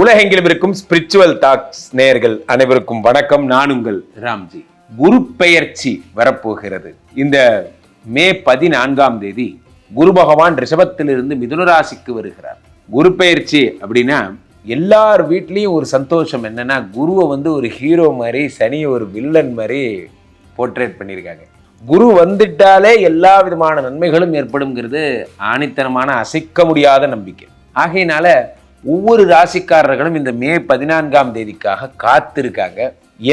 உலகெங்கிலும் இருக்கும் spiritual tax நேயர்கள் அனைவருக்கும் வணக்கம். நான் உங்கள் ராம்ஜி. குரு பெயர்ச்சி வரப்போகிறது. இந்த மே 14 குரு பகவான் ரிஷபத்திலிருந்து மிதுன ராசிக்கு வருகிறார். குரு பெயர்ச்சி அப்படின்னா எல்லார் வீட்லேயும் ஒரு சந்தோஷம் என்னன்னா, குருவை ஒரு ஹீரோ மாதிரி, சனியை ஒரு வில்லன் மாதிரி போர்ட்ரேட் பண்ணியிருக்காங்க. குரு வந்துட்டாலே எல்லா விதமான நன்மைகளும் ஏற்படுங்கிறது ஆணித்தனமான அசைக்க முடியாத நம்பிக்கை. ஆகையினால ஒவ்வொரு ராசிக்காரர்களும் இந்த மே 14 காத்திருக்காங்க.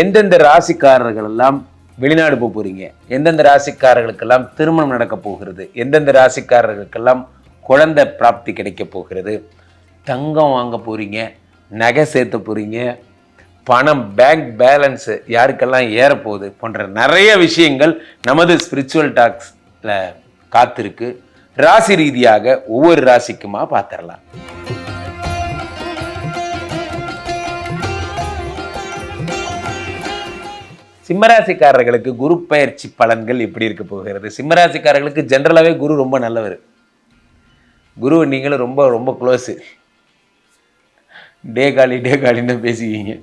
எந்தெந்த ராசிக்காரர்கள் எல்லாம் வெளிநாடு போக போறீங்க, எந்தெந்த ராசிக்காரர்களுக்கெல்லாம் திருமணம் நடக்க போகிறது, எந்தெந்த ராசிக்காரர்களுக்கெல்லாம் குழந்தை பிராப்தி கிடைக்க போகிறது, தங்கம் வாங்க போறீங்க, நகை சேர்த்த போறீங்க, பணம் பேங்க் பேலன்ஸ் யாருக்கெல்லாம் ஏறப்போகுது போன்ற நிறைய விஷயங்கள் நமது ஸ்பிரிச்சுவல் டாக்ஸ்ல காத்திருக்கு. ராசி ரீதியாக ஒவ்வொரு ராசிக்குமா பார்த்துடலாம். சிம்மராசிக்காரர்களுக்கு குரு பெயர்ச்சி பலன்கள் எப்படி இருக்க போகிறது? சிம்மராசிக்காரர்களுக்கு ஜென்ரலாகவே குரு ரொம்ப நல்லவர். குரு நீங்களும் ரொம்ப ரொம்ப க்ளோஸு. டே காலின்னு பேசுவீங்க,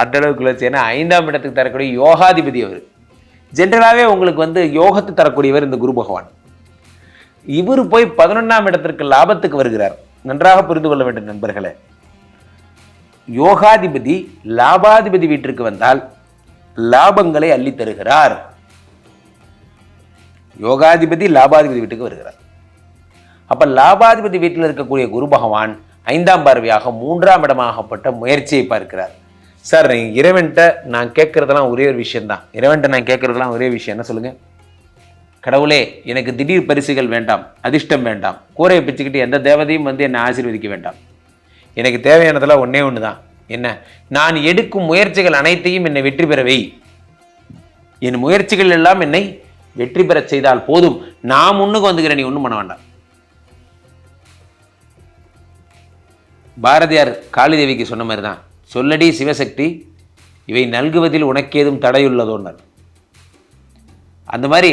அந்த அளவுக்கு க்ளோஸ். ஏன்னா 5ஆம் இடத்துக்கு தரக்கூடிய யோகாதிபதி அவர். ஜென்ரலாகவே உங்களுக்கு யோகத்தை தரக்கூடியவர் இந்த குரு பகவான். இவர் போய் 11ஆம் இடத்திற்கு லாபத்துக்கு வருகிறார். நன்றாக புரிந்து கொள்ள வேண்டும் நண்பர்களே. யோகாதிபதி லாபாதிபதி வீட்டிற்கு வந்தால் லாபங்களை அள்ளி தருகிறார். யோகாதிபதி லாபாதிபதி வீட்டுக்கு வருகிறார். அப்ப லாபாதிபதி வீட்டில் இருக்கக்கூடிய குரு பகவான் 5ஆம் பார்வையாக 3ஆம் இடமாகப்பட்ட முயற்சியை பார்க்கிறார். சார், இறைவன்கிட்ட நான் கேட்கறதெல்லாம் ஒரே ஒரு விஷயம்தான். இறைவன்கிட்ட நான் கேட்கறதெல்லாம் ஒரே விஷயம் என்ன சொல்லுங்க? கடவுளே, எனக்கு திடீர் பரிசுகள் வேண்டாம், அதிர்ஷ்டம் வேண்டாம், கூரையை பிச்சுக்கிட்டு எந்த தேவதையும் என்னை ஆசீர்வதிக்க வேண்டாம். எனக்கு தேவையானதெல்லாம் ஒன்னே ஒன்று தான். என்ன? நான் எடுக்கும் முயற்சிகள் அனைத்தையும் என்னை வெற்றி பெறவை. என் முயற்சிகள் எல்லாம் என்னை வெற்றி பெற செய்தால் போதும். நான் முன்னுக்கு வந்துக்கிறேன், நீ ஒன்றும் பண்ண வேண்டாம். பாரதியார் காளிதேவிக்கு சொன்ன மாதிரி தான், சொல்லடி சிவசக்தி, இவை நல்குவதில் உனக்கேதும் தடையுள்ளதோன்னர். அந்த மாதிரி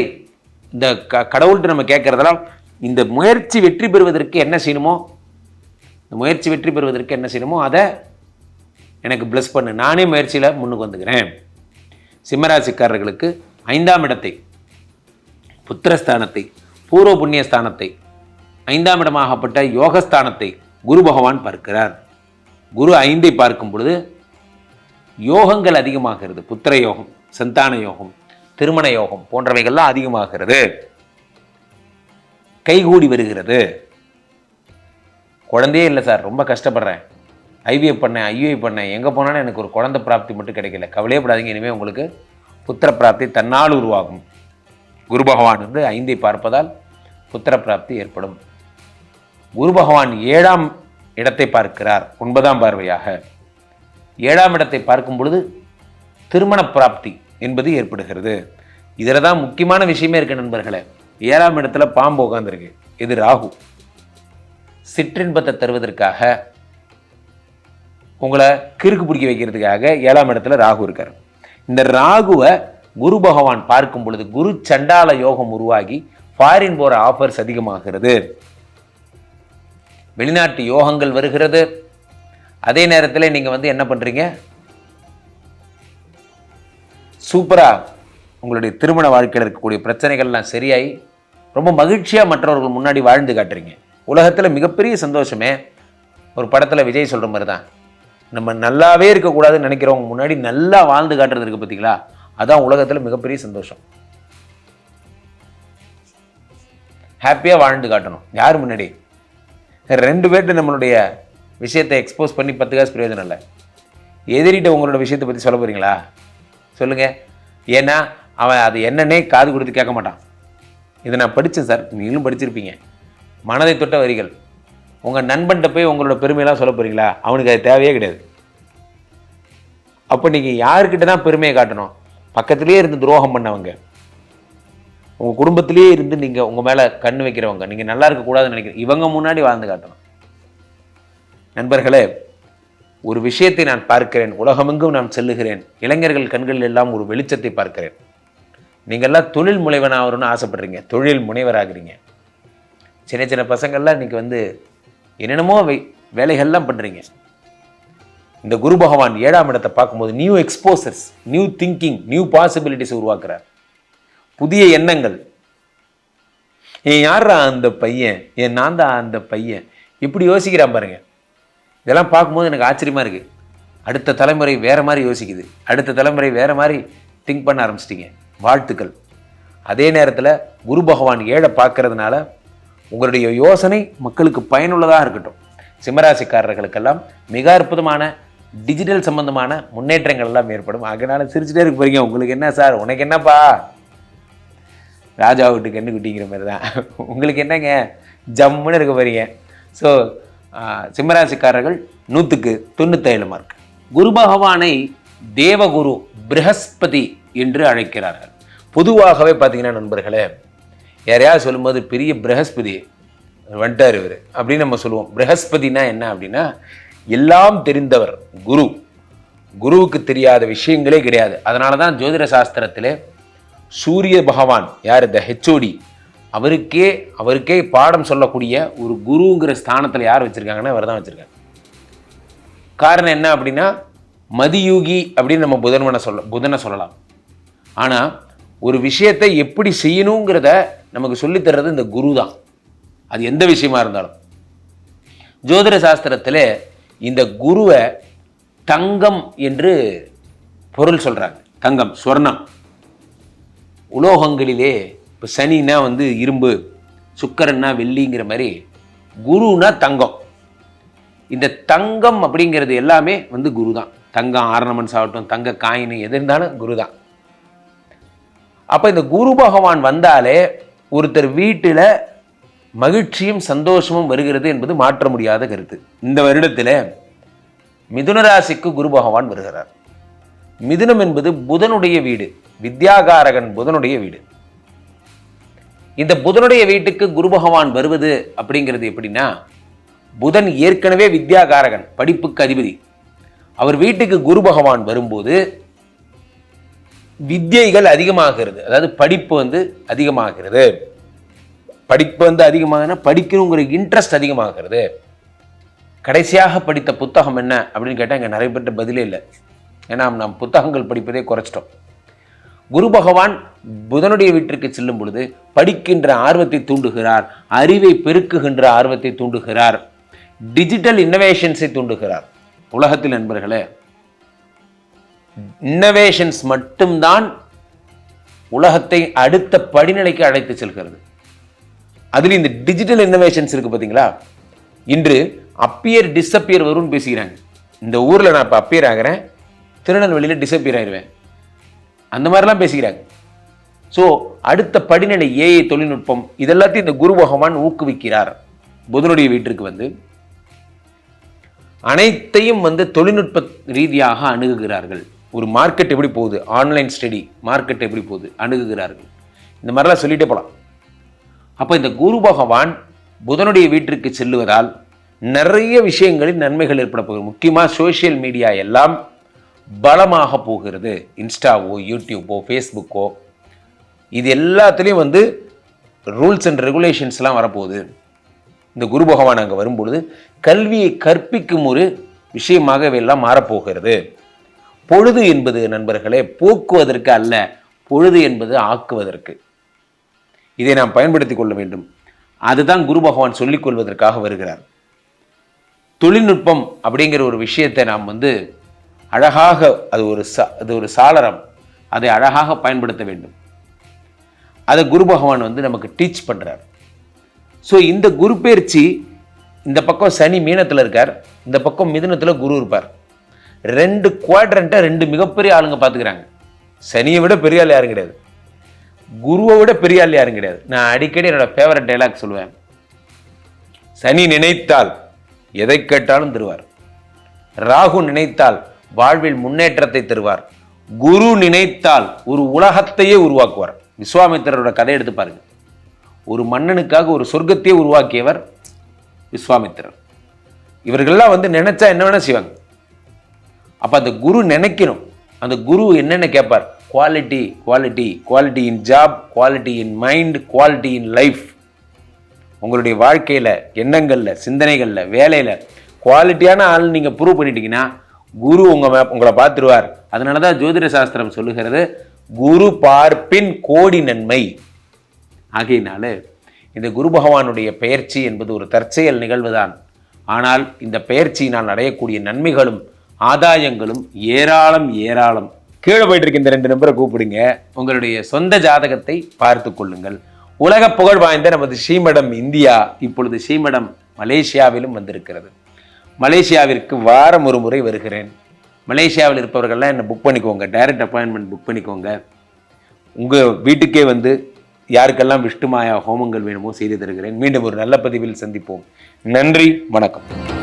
இந்த கடவுள்கிட்ட நம்ம கேட்கறதெல்லாம், இந்த முயற்சி வெற்றி பெறுவதற்கு என்ன செய்யணுமோ, இந்த முயற்சி வெற்றி பெறுவதற்கு என்ன செய்யணுமோ அதை எனக்கு பிளஸ் பண்ணு, நானே முயற்சியில் முன்னுக்கு வந்துக்கிறேன். சிம்மராசிக்காரர்களுக்கு 5ஆம் இடத்தை, புத்திரஸ்தானத்தை, பூர்வ புண்ணிய ஸ்தானத்தை, 5ஆம் இடமாகப்பட்ட யோகஸ்தானத்தை குரு பகவான் பார்க்கிறார். குரு 5ஐ பார்க்கும் பொழுது யோகங்கள் அதிகமாகிறது. புத்திர யோகம், சந்தான யோகம், திருமண யோகம் போன்றவைகள்லாம் அதிகமாகிறது. கைகூடி வருகிறது. குழந்தையே இல்லை சார், ரொம்ப கஷ்டப்படுறேன், ஐவிஎஃப் பண்ணேன், ஐயுஐ பண்ணேன், எங்கே போனாலும் எனக்கு ஒரு குழந்தை பிராப்தி மட்டும் கிடைக்கல. கவலையப்படாதீங்க, இனிமேல் உங்களுக்கு புத்திர பிராப்தி தன்னால் உருவாகும். குரு பகவான் 5ஐ பார்ப்பதால் புத்திர பிராப்தி ஏற்படும். குரு பகவான் 7ஆம் இடத்தை பார்க்கிறார் 9ஆம் பார்வையாக. 7ஆம் இடத்தை பார்க்கும் பொழுது திருமண பிராப்தி என்பது ஏற்படுகிறது. இதில் தான் முக்கியமான விஷயமே இருக்கு நண்பர்களே. 7ஆம் இடத்துல பாம்பு உட்காந்துருக்கு. இது ராகு. சிற்றின்பத்தை தருவதற்காக, உங்களை கிறுக்கு பிடிக்க வைக்கிறதுக்காக 7ஆம் இடத்துல ராகு இருக்கார். இந்த ராகுவை குரு பகவான் பார்க்கும் பொழுது குரு சண்டால யோகம் உருவாகி ஃபாரின் போற ஆஃபர்ஸ் அதிகமாகிறது. வெளிநாட்டு யோகங்கள் வருகிறது. அதே நேரத்தில் நீங்க என்ன பண்றீங்க? சூப்பரா உங்களுடைய திருமண வாழ்க்கையில் இருக்கக்கூடிய பிரச்சனைகள்லாம் சரியாகி ரொம்ப மகிழ்ச்சியா மற்றவர்கள் முன்னாடி வாழ்ந்து காட்டுறீங்க. உலகத்துல மிகப்பெரிய சந்தோஷமே, ஒரு படத்துல விஜய் சொல்ற மாதிரி தான், நம்ம நல்லாவே இருக்கக்கூடாதுன்னு நினைக்கிறவங்க முன்னாடி நல்லா வாழ்ந்து காட்டுறது இருக்கு பார்த்தீங்களா, அதான் உலகத்தில் மிகப்பெரிய சந்தோஷம். ஹாப்பியாக வாழ்ந்து காட்டணும். யார் முன்னாடி? 2 பேர்கிட்ட நம்மளுடைய விஷயத்தை எக்ஸ்போஸ் பண்ணி 10 காசு பிரயோஜனம் இல்லை. எதிரிட்ட உங்களோட விஷயத்தை பற்றி சொல்ல போறீங்களா? சொல்லுங்க. ஏன்னா அவன் அது என்னன்னே காது கொடுத்து கேட்க மாட்டான். இதை நான் படித்தேன் சார், நீங்களும் படிச்சிருப்பீங்க. மனதை தொட்ட வரிகள். உங்கள் நண்பன்கிட்ட போய் உங்களோட பெருமையெல்லாம் சொல்ல போறீங்களா? அவனுக்கு அது தேவையே கிடையாது. அப்போ நீங்கள் யாருக்கிட்ட தான் பெருமையை காட்டணும்? பக்கத்திலே இருந்து துரோகம் பண்ணவங்க, உங்கள் குடும்பத்திலே இருந்து நீங்கள் உங்கள் மேலே கண் வைக்கிறவங்க, நீங்கள் நல்லா இருக்கக்கூடாதுன்னு நினைக்கிறேன், இவங்க முன்னாடி வாழ்ந்து காட்டணும். நண்பர்களே, ஒரு விஷயத்தை நான் பார்க்கிறேன், உலகமெங்கும் நான் செல்லுகிறேன், இளைஞர்கள் கண்களில் எல்லாம் ஒரு வெளிச்சத்தை பார்க்கிறேன். நீங்கள்லாம் தொழில் முனைவனாகணும்னு ஆசைப்படுறீங்க, தொழில் முனைவராகிறீங்க. சின்ன சின்ன பசங்கள்லாம் இன்னைக்கு என்னென்னமோ வேலைகள்லாம் பண்ணுறீங்க. இந்த குரு பகவான் 7ஆம் இடத்தை பார்க்கும்போது new exposures, new thinking, new possibilities உருவாக்குறார். புதிய எண்ணங்கள். யாரா அந்த பையன், நான் தான் அந்த பையன், இப்படி யோசிக்கிறான் பாருங்க. இதெல்லாம் பார்க்கும்போது எனக்கு ஆச்சரியமா இருக்கு. அடுத்த தலைமுறை வேற மாதிரி யோசிக்குது, அடுத்த தலைமுறை வேற மாதிரி திங்க் பண்ண ஆரம்பிச்சிட்டிங்க. வாழ்த்துக்கள். அதே நேரத்தில் குரு பகவான் 7 பார்க்கறதுனால உங்களுடைய யோசனை மக்களுக்கு பயனுள்ளதாக இருக்கட்டும். சிம்மராசிக்காரர்களுக்கெல்லாம் மிக அற்புதமான டிஜிட்டல் சம்பந்தமான முன்னேற்றங்கள் எல்லாம் ஏற்படும். அதனால சிரிச்சுட்டே இருக்க போறீங்க. உங்களுக்கு என்ன சார், உனக்கு என்னப்பா, ராஜா வீட்டுக்கு என்ன குட்டிங்கிற மாதிரி தான். உங்களுக்கு என்னங்க, ஜம்முன்னு இருக்க போறீங்க. ஸோ சிம்மராசிக்காரர்கள் 100க்கு 97 மார்க். குரு பகவானை தேவகுரு ப்ரஹஸ்பதி என்று அழைக்கிறார்கள். பொதுவாகவே பார்த்தீங்கன்னா நண்பர்களே, யாரையாவது சொல்லும்போது பெரிய ப்ரஹஸ்பதி வந்துட்டார் இவர் அப்படின்னு நம்ம சொல்லுவோம். ப்ரஹஸ்பதினா என்ன அப்படின்னா எல்லாம் தெரிந்தவர் குரு. குருவுக்கு தெரியாத விஷயங்களே கிடையாது. அதனால தான் ஜோதிட சாஸ்திரத்திலே சூரிய பகவான் யார், இந்த ஹெச்ஓடி, அவருக்கே பாடம் சொல்லக்கூடிய ஒரு குருங்கிற ஸ்தானத்தில் யார் வச்சுருக்காங்கன்னா அவர் தான் வச்சுருக்காங்க. காரணம் என்ன அப்படின்னா மதியூகி அப்படின்னு நம்ம புதனை சொல்லலாம். ஆனால் ஒரு விஷயத்தை எப்படி செய்யணுங்கிறத நமக்கு சொல்லித்தர்றது இந்த குரு தான். அது எந்த விஷயமா இருந்தாலும். ஜோதிட சாஸ்திரத்தில் இந்த குருவை தங்கம் என்று பொருள் சொல்கிறாங்க. தங்கம், சொர்ணம். உலோகங்களிலே இப்போ சனின்னா இரும்பு, சுக்கரன்னா வெள்ளிங்கிற மாதிரி குருனா தங்கம். இந்த தங்கம் அப்படிங்கிறது எல்லாமே குரு தான். தங்கம் ஆர்னமெண்ட்ஸ் ஆகட்டும், தங்க காயின், எது இருந்தாலும் குரு தான். அப்போ இந்த குரு பகவான் வந்தாலே ஒருத்தர் வீட்டில் மகிழ்ச்சியும் சந்தோஷமும் வருகிறது என்பது மாற்ற முடியாத கருத்து. இந்த வருடத்தில் மிதுன ராசிக்கு குரு பகவான் வருகிறார். மிதுனம் என்பது புதனுடைய வீடு, வித்யாகாரகன் புதனுடைய வீடு. இந்த புதனுடைய வீட்டுக்கு குரு பகவான் வருவது அப்படிங்கிறது எப்படின்னா, புதன் ஏற்கனவே வித்யாகாரகன், படிப்புக்கு அதிபதி. அவர் வீட்டுக்கு குரு பகவான் வரும்போது வித்யைகள் அதிகமாகிறது. அதாவது படிப்பு அதிகமாகிறது. படிப்பு அதிகமாகனா படிக்கணுங்கிற இன்ட்ரெஸ்ட் அதிகமாகிறது. கடைசியாக படித்த புத்தகம் என்ன அப்படின்னு கேட்டால் இங்கே நிறைய பேர்ட்ட பதிலே இல்லை. ஏன்னா நாம் புத்தகங்கள் படிப்பதே குறைச்சிட்டோம். குரு பகவான் புதனுடைய வீட்டிற்கு செல்லும் பொழுது படிக்கின்ற ஆர்வத்தை தூண்டுகிறார், அறிவை பெருக்குகின்ற ஆர்வத்தை தூண்டுகிறார், டிஜிட்டல் இன்னோவேஷன்ஸை தூண்டுகிறார். உலகத்தில் நண்பர்களே, இன்னோவேஷன்ஸ் மட்டும்தான் உலகத்தை அடுத்த படிநிலைக்கு அழைத்து செல்கிறது. அதில் இந்த டிஜிட்டல் இன்னோவேஷன்ஸ் இருக்கு பார்த்தீங்களா. இன்று அப்பியர் டிஸ்அப்பியர் வரும்னு பேசிக்கிறாங்க. இந்த ஊரில் நான் இப்போ அப்பியர் ஆகிறேன், திருநெல்வேலியில் டிஸ்அப்பியர் ஆயிடுவேன், அந்த மாதிரிலாம் பேசிக்கிறாங்க. ஸோ அடுத்த படிநிலை ஏஐ தொழில்நுட்பம் இதெல்லாத்தையும் இந்த குரு பகவான் ஊக்குவிக்கிறார். புதனுடைய வீட்டிற்கு அனைத்தையும் தொழில்நுட்ப ரீதியாக அணுகுகிறார்கள். ஒரு மார்க்கெட் எப்படி போகுது, ஆன்லைன் ஸ்டடி மார்க்கெட் எப்படி போகுது, அணுகுகிறார்கள். இந்த மாதிரிலாம் சொல்லிட்டே போகலாம். அப்போ இந்த குரு பகவான் புதனுடைய வீட்டிற்கு செல்லுவதால் நிறைய விஷயங்களில் நன்மைகள் ஏற்பட போகிறது. முக்கியமாக சோஷியல் மீடியா எல்லாம் பலமாக போகிறது. இன்ஸ்டாவோ, யூடியூப்போ, ஃபேஸ்புக்கோ, இது எல்லாத்துலேயும் ரூல்ஸ் அண்ட் ரெகுலேஷன்ஸ்லாம் வரப்போகுது. இந்த குரு பகவான் அங்கே வரும்பொழுது கல்வியை கற்பிக்கும் ஒரு விஷயமாக இவையெல்லாம் மாறப்போகிறது. பொழுது என்பது நண்பர்களே போக்குவதற்கு அல்ல, பொழுது என்பது ஆக்குவதற்கு. இதை நாம் பயன்படுத்திக் கொள்ள வேண்டும். அதுதான் குரு பகவான் சொல்லிக் கொள்வதற்காக வருகிறார். தொழில்நுட்பம் அப்படிங்கிற ஒரு விஷயத்தை நாம் அழகாக, அது ஒரு சாளரம், அதை அழகாக பயன்படுத்த வேண்டும். அதை குரு பகவான் நமக்கு டீச் பண்ணுறார். ஸோ இந்த குரு பயிற்சி, இந்த பக்கம் சனி மீனத்தில் இருக்கார், இந்த பக்கம் மிதுனத்தில் குரு இருப்பார். 2 குவாட்ரண்ட்டை 2 மிகப்பெரிய ஆளுங்க பார்த்துக்கிறாங்க. சனியை விட பெரிய ஆள் யாரும் கிடையாது, குருவை விட பெரிய ஆள் யாரும் கிடையாது. நான் அடிக்கடி என்னோட ஃபேவரட் டைலாக் சொல்லுவேன், சனி நினைத்தால் எதை கேட்டாலும் தருவார், ராகு நினைத்தால் வாழ்வில் முன்னேற்றத்தை தருவார், குரு நினைத்தால் ஒரு உலகத்தையே உருவாக்குவார். விஸ்வாமித்திரரோட கதை எடுத்து பாருங்க. ஒரு மன்னனுக்காக ஒரு சொர்க்கத்தையே உருவாக்கியவர் விஸ்வாமித்திரர். இவர்கள்லாம் நினைச்சா என்ன வேணா செய்வாங்க. அப்ப அந்த குரு நினைக்கணும். அந்த குரு என்னென்ன கேட்பார், quality quality quality in job, quality in mind, quality in life. உங்களுடைய வாழ்க்கையில, எண்ணங்கள்ல, சிந்தனைகள்ல, வேலையில குவாலிட்டியான ஆள் நீங்க ப்ரூவ் பண்ணிட்டீங்கன்னா குரு உங்களை பார்த்துருவார். அதனாலதான் ஜோதிட சாஸ்திரம் சொல்லுகிறது குரு பார்ப்பின் கோடி நன்மை. ஆகையினால இந்த குரு பகவானுடைய பெயர்ச்சி என்பது ஒரு தற்செயல் நிகழ்வுதான். ஆனால் இந்த பெயர்ச்சியினால் அடையக்கூடிய நன்மைகளும் ஆதாயங்களும் ஏராளம் ஏராளம். கீழே போயிட்டு இருக்க இந்த 2 நம்பரை கூப்பிடுங்க, உங்களுடைய சொந்த ஜாதகத்தை பார்த்து கொள்ளுங்கள். உலக புகழ் வாய்ந்த நமது ஸ்ரீமடம் இந்தியா இப்பொழுது ஸ்ரீமடம் மலேசியாவிலும் வந்திருக்கிறது. மலேசியாவிற்கு வாரம் ஒரு முறை வருகிறேன். மலேசியாவில் இருப்பவர்கள்லாம் என்னை புக் பண்ணிக்கோங்க, டைரக்ட் அப்பாயின்மெண்ட் புக் பண்ணிக்கோங்க. உங்கள் வீட்டுக்கே வந்து யாருக்கெல்லாம் விஷ்ணுமாயா ஹோமங்கள் வேணுமோ செய்து தருகிறேன். மீண்டும் ஒரு நல்ல பதிவில் சந்திப்போம். நன்றி, வணக்கம்.